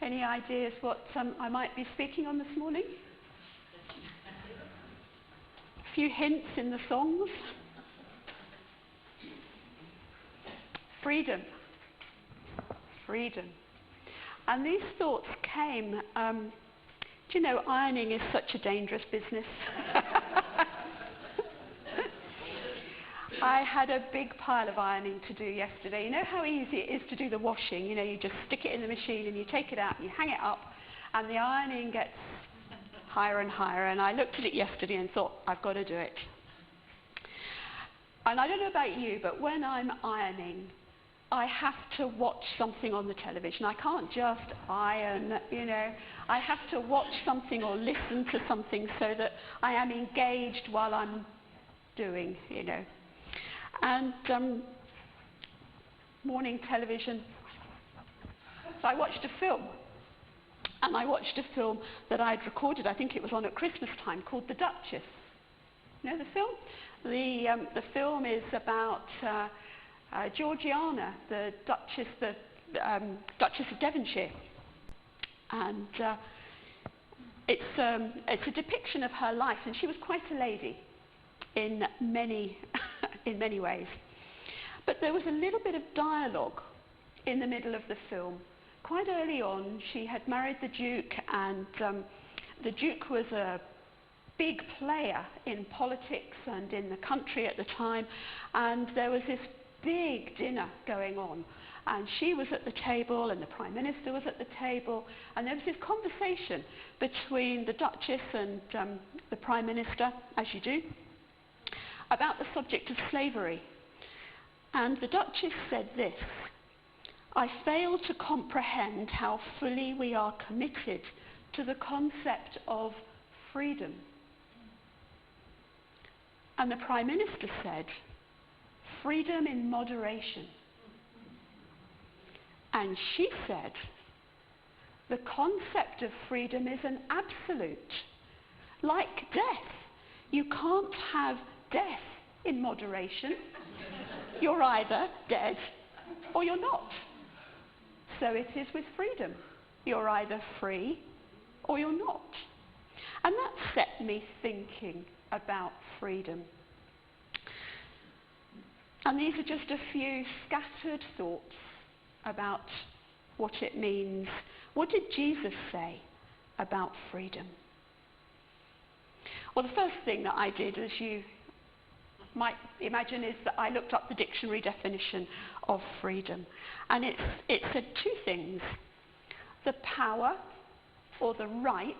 Any ideas what I might be speaking on this morning? A few hints in the songs. Freedom. Freedom. And these thoughts came, do you know, ironing is such a dangerous business. I had a big pile of ironing to do yesterday. You know how easy it is to do the washing? You know, you just stick it in the machine and you take it out and you hang it up and the ironing gets higher and higher. And I looked at it yesterday and thought, I've got to do it. And I don't know about you, but when I'm ironing, I have to watch something on the television. I can't just iron, you know. I have to watch something or listen to something so that I am engaged while I'm doing, you know. And morning television. So I watched a film. And I watched a film that I'd recorded, I think it was on at Christmas time, called The Duchess. You know the film? The film is about Georgiana, the Duchess of Devonshire. And it's a depiction of her life, and she was quite a lady in many in many ways. But there was a little bit of dialogue in the middle of the film. Quite early on, she had married the Duke, and the Duke was a big player in politics and in the country at the time, and there was this big dinner going on, and she was at the table and the Prime Minister was at the table, and there was this conversation between the Duchess and the Prime Minister, as you do, about the subject of slavery. And the Duchess said this: "I fail to comprehend how fully we are committed to the concept of freedom." And the Prime Minister said, "Freedom in moderation." And she said, "The concept of freedom is an absolute. Like death, you can't have death in moderation. You're either dead or you're not. So it is with freedom. You're either free or you're not." And that set me thinking about freedom. And these are just a few scattered thoughts about what it means. What did Jesus say about freedom? Well, the first thing that I did, as you might imagine, is that I looked up the dictionary definition of freedom. And it said two things: the power or the right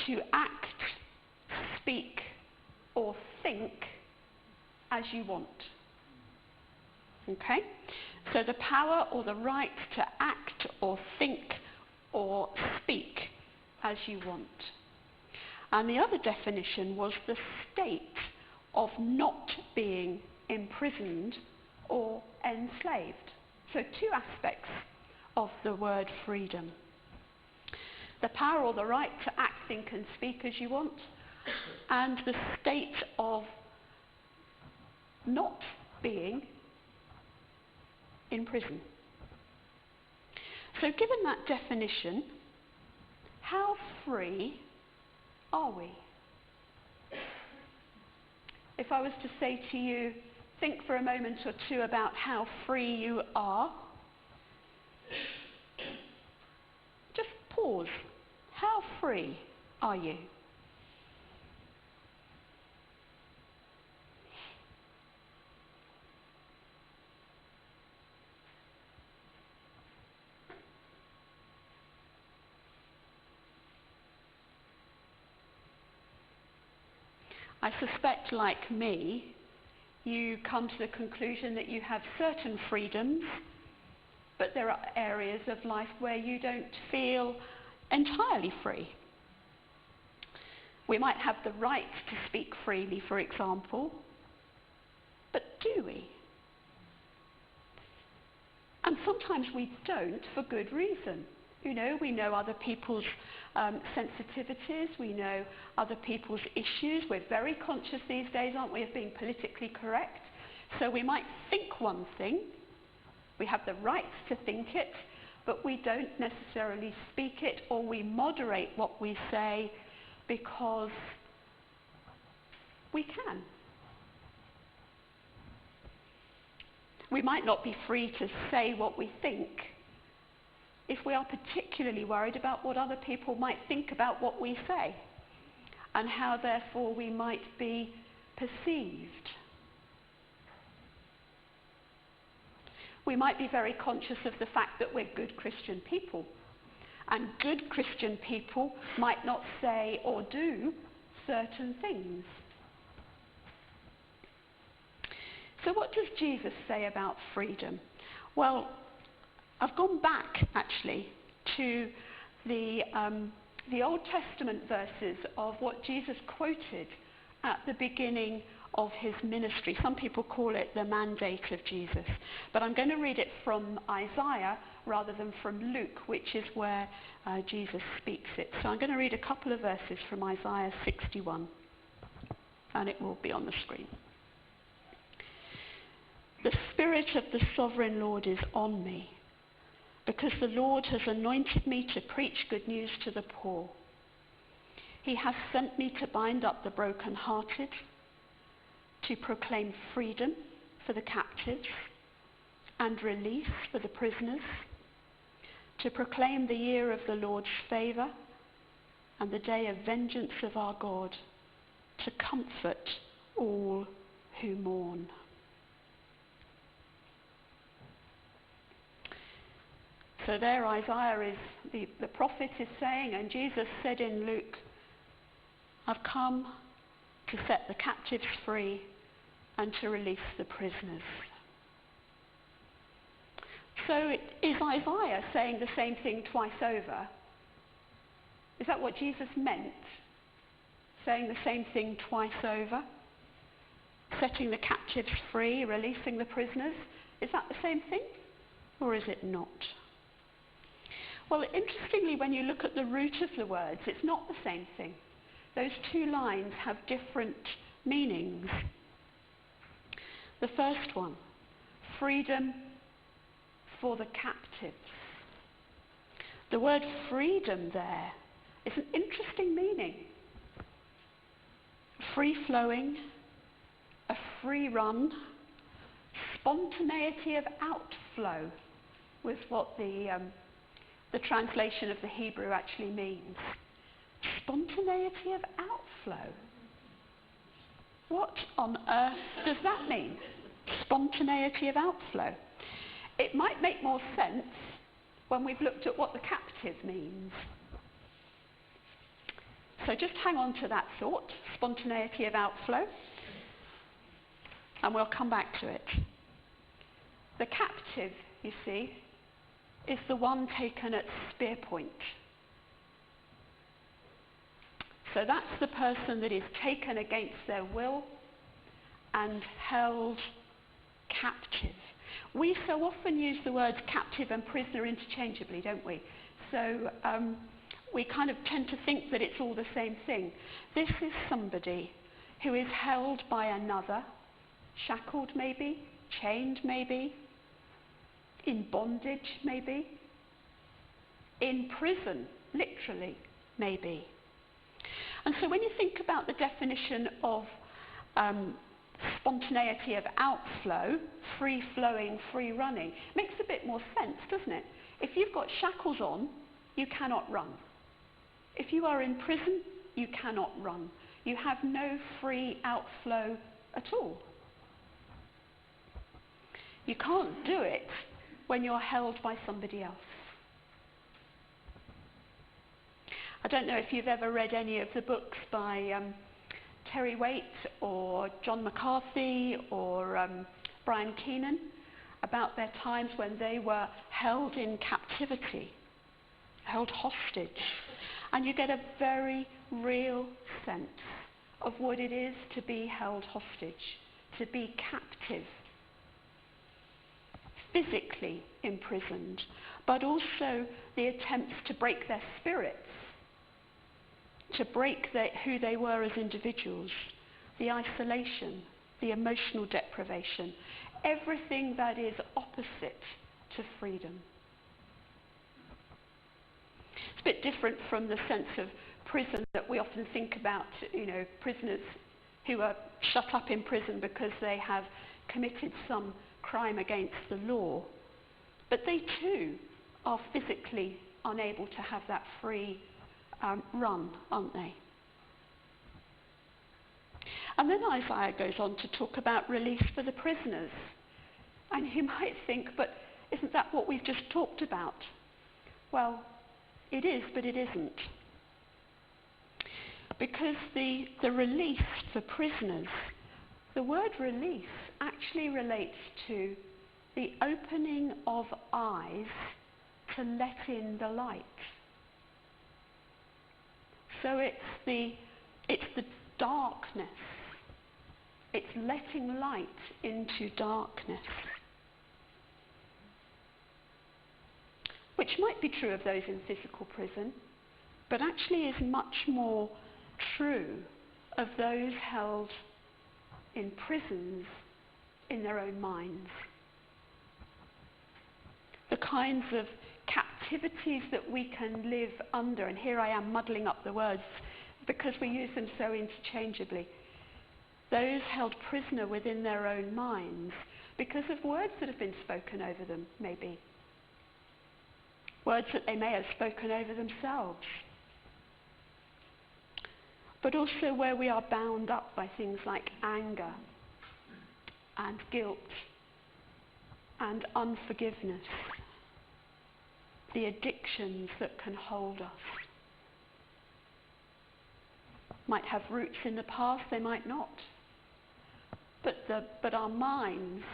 to act, speak, or think as you want. Okay? So the power or the right to act or think or speak as you want. And the other definition was the state of not being imprisoned or enslaved. So two aspects of the word freedom: the power or the right to act, think and speak as you want, and the state of not being in prison. So given that definition, how free are we? If I was to say to you, think for a moment or two about how free you are, just pause. How free are you? I suspect, like me, you come to the conclusion that you have certain freedoms, but there are areas of life where you don't feel entirely free. We might have the right to speak freely, for example, but do we? And sometimes we don't for good reason. You know, we know other people's sensitivities, we know other people's issues. We're very conscious these days, aren't we, of being politically correct. So we might think one thing, we have the right to think it, but we don't necessarily speak it, or we moderate what we say because we can. We might not be free to say what we think if we are particularly worried about what other people might think about what we say, and how therefore we might be perceived. We might be very conscious of the fact that we're good Christian people, and good Christian people might not say or do certain things. So what does Jesus say about freedom? Well, I've gone back actually to the Old Testament verses of what Jesus quoted at the beginning of his ministry. Some people call it the mandate of Jesus, but I'm going to read it from Isaiah rather than from Luke, which is where Jesus speaks it. So I'm going to read a couple of verses from Isaiah 61, and it will be on the screen. The Spirit of the Sovereign Lord is on me, because the Lord has anointed me to preach good news to the poor. He has sent me to bind up the brokenhearted, to proclaim freedom for the captives and release for the prisoners, to proclaim the year of the Lord's favour and the day of vengeance of our God, to comfort all who mourn. So there Isaiah is, the prophet is saying, and Jesus said in Luke, I've come to set the captives free and to release the prisoners. So is Isaiah saying the same thing twice over? Is that what Jesus meant? Saying the same thing twice over? Setting the captives free, releasing the prisoners? Is that the same thing? Or is it not? Well, interestingly, when you look at the root of the words, it's not the same thing. Those two lines have different meanings. The first one, freedom for the captives. The word freedom there is an interesting meaning. Free-flowing, a free run, spontaneity of outflow was what the translation of the Hebrew actually means. Spontaneity of outflow. What on earth does that mean? Spontaneity of outflow. It might make more sense when we've looked at what the captive means. So just hang on to that thought, spontaneity of outflow, and we'll come back to it. The captive, you see, is the one taken at spear point. So that's the person that is taken against their will and held captive. We so often use the words captive and prisoner interchangeably, don't we? So we kind of tend to think that it's all the same thing. This is somebody who is held by another, shackled maybe, chained maybe, in bondage maybe, in prison, literally, maybe. And so when you think about the definition of spontaneity of outflow, free-flowing, free-running, makes a bit more sense, doesn't it? If you've got shackles on, you cannot run. If you are in prison, you cannot run. You have no free outflow at all. You can't do it when you're held by somebody else. I don't know if you've ever read any of the books by Terry Waite or John McCarthy or Brian Keenan about their times when they were held in captivity, held hostage. And you get a very real sense of what it is to be held hostage, to be captive, physically imprisoned, but also the attempts to break their spirits, to break who they were as individuals, the isolation, the emotional deprivation, everything that is opposite to freedom. bit different from the sense of prison that we often think about, prisoners who are shut up in prison because they have committed some crime against the law. But they too are physically unable to have that free run, aren't they? And then Isaiah goes on to talk about release for the prisoners. And you might think, but isn't that what we've just talked about? Well, it is, but it isn't. Because the release for prisoners, the word release actually relates to the opening of eyes to let in the light. So it's the darkness. It's letting light into darkness. Which might be true of those in physical prison, but actually is much more true of those held in prisons in their own minds. The kinds of captivities that we can live under, and here I am muddling up the words because we use them so interchangeably. Those held prisoner within their own minds because of words that have been spoken over them, maybe. Words that they may have spoken over themselves. But also where we are bound up by things like anger and guilt and unforgiveness. The addictions that can hold us. Might have roots in the past, they might not. But our minds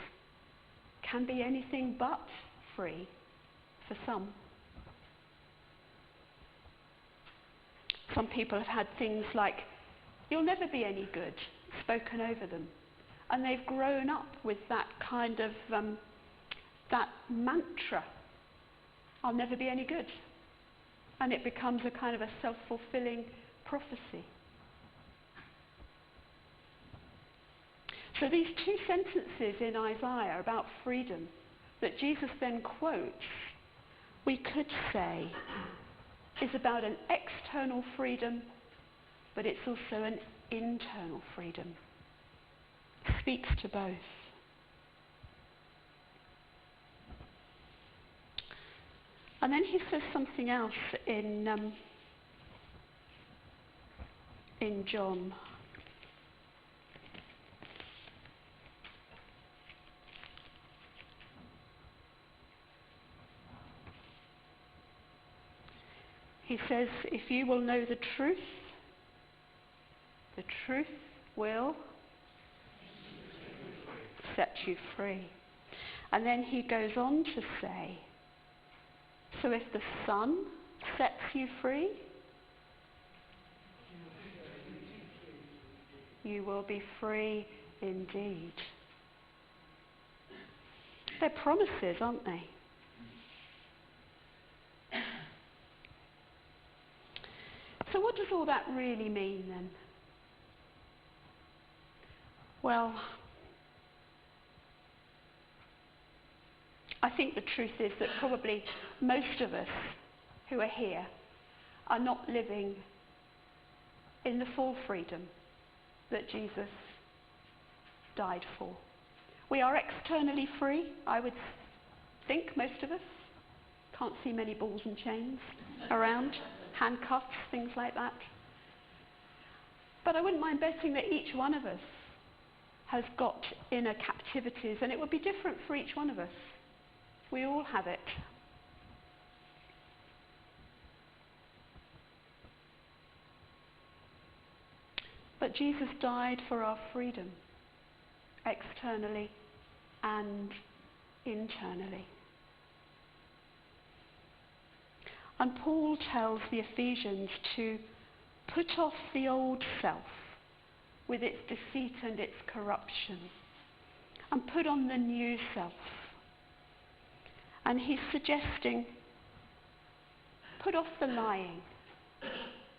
can be anything but free for some. Some people have had things like, "You'll never be any good," spoken over them. And they've grown up with that kind of, that mantra, "I'll never be any good." And it becomes a kind of a self-fulfilling prophecy. So these two sentences in Isaiah about freedom that Jesus then quotes, we could say, is about an external freedom, but it's also an internal freedom. It speaks to both. And then he says something else in John. He says, "If you will know the truth will set you free." And then he goes on to say, so if the Son sets you free, you will be free indeed. They're promises, aren't they? So what does all that really mean then? Well, I think the truth is that probably most of us who are here are not living in the full freedom that Jesus died for. We are externally free, I would think, most of us. Can't see many balls and chains around, handcuffs, things like that. But I wouldn't mind betting that each one of us has got inner captivities, and it would be different for each one of us. We all have it. But Jesus died for our freedom, externally and internally. And Paul tells the Ephesians to put off the old self with its deceit and its corruption and put on the new self. And he's suggesting, put off the lying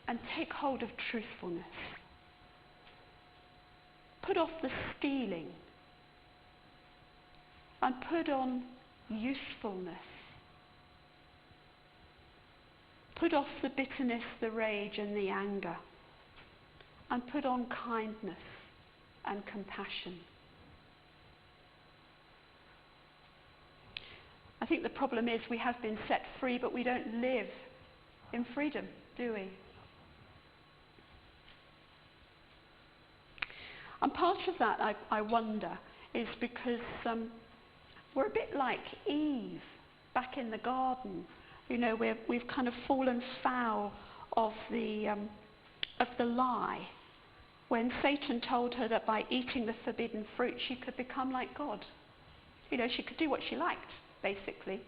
and take hold of truthfulness. Put off the stealing and put on usefulness. Put off the bitterness, the rage and the anger, and put on kindness and compassion. I think the problem is we have been set free, but we don't live in freedom, do we? And part of that, I wonder, is because we're a bit like Eve back in the garden. You know, we've kind of fallen foul of the lie when Satan told her that by eating the forbidden fruit she could become like God. You know, she could do what she liked, basically.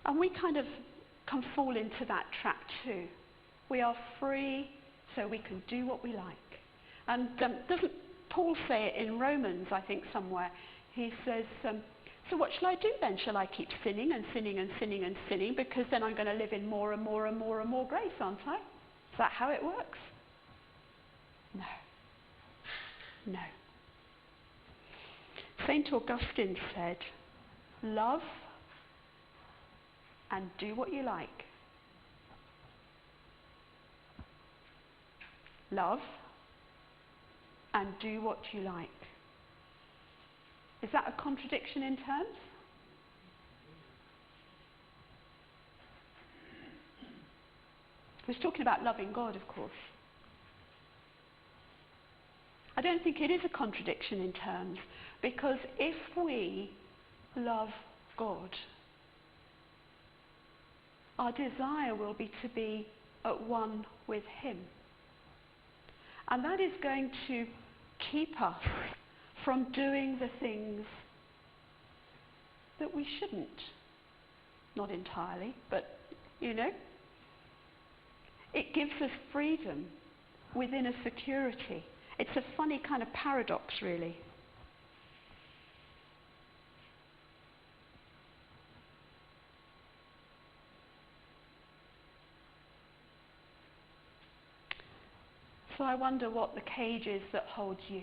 And we kind of can fall into that trap too. We are free, so we can do what we like. And doesn't Paul say it in Romans, I think, somewhere? He says, so what shall I do then? Shall I keep sinning and sinning and sinning and sinning? Because then I'm going to live in more and more and more and more grace, aren't I? Is that how it works? No. No. St. Augustine said, love and do what you like. Love and do what you like. Is that a contradiction in terms? He was talking about loving God, of course. I don't think it is a contradiction in terms, because if we love God, our desire will be to be at one with Him. And that is going to keep us from doing the things that we shouldn't. Not entirely, but, you know. It gives us freedom within a security. It's a funny kind of paradox, really. So I wonder what the cage is that holds you.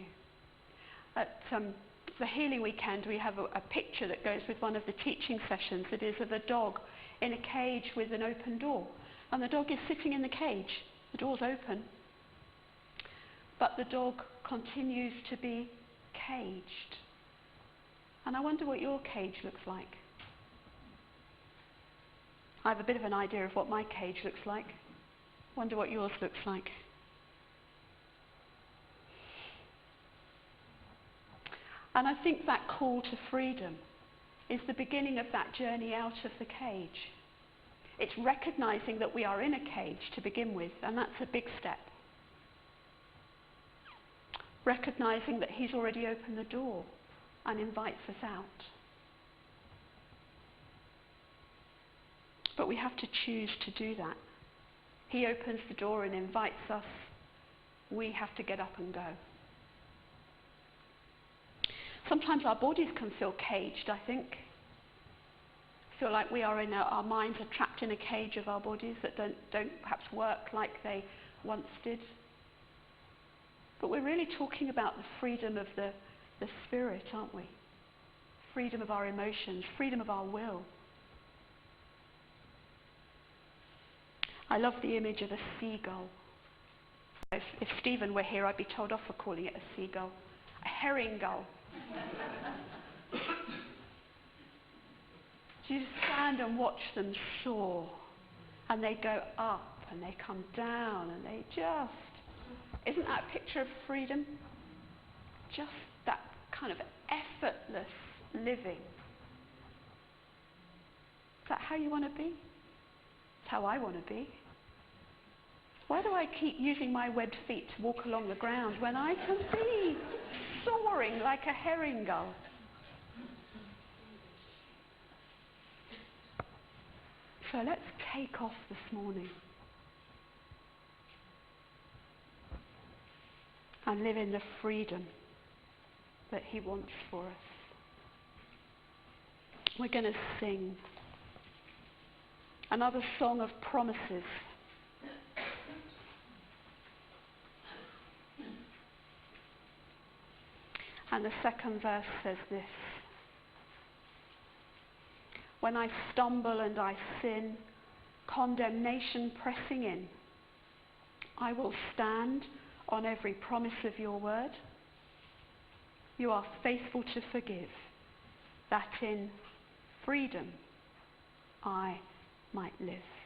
At the Healing Weekend, we have a picture that goes with one of the teaching sessions. It is of a dog in a cage with an open door. And the dog is sitting in the cage. The door's open. But the dog continues to be caged. And I wonder what your cage looks like. I have a bit of an idea of what my cage looks like. Wonder what yours looks like. And I think that call to freedom is the beginning of that journey out of the cage. It's recognizing that we are in a cage to begin with, and that's a big step. Recognizing that He's already opened the door and invites us out. But we have to choose to do that. He opens the door and invites us. We have to get up and go. Sometimes our bodies can feel caged, I think. Feel like we are our minds are trapped in a cage of our bodies that don't perhaps work like they once did. But we're really talking about the freedom of the spirit, aren't we? Freedom of our emotions, freedom of our will. I love the image of a seagull. If Stephen were here, I'd be told off for calling it a seagull. A herring gull. You stand and watch them soar, and they go up and they come down, and they just... Isn't that a picture of freedom? Just that kind of effortless living. Is that how you want to be? It's how I want to be. Why do I keep using my webbed feet to walk along the ground when I can be soaring like a herring gull? So let's take off this morning and live in the freedom that He wants for us. We're going to sing another song of promises. And the second verse says this: when I stumble and I sin, condemnation pressing in, I will stand on every promise of your word. You are faithful to forgive, that in freedom I might live.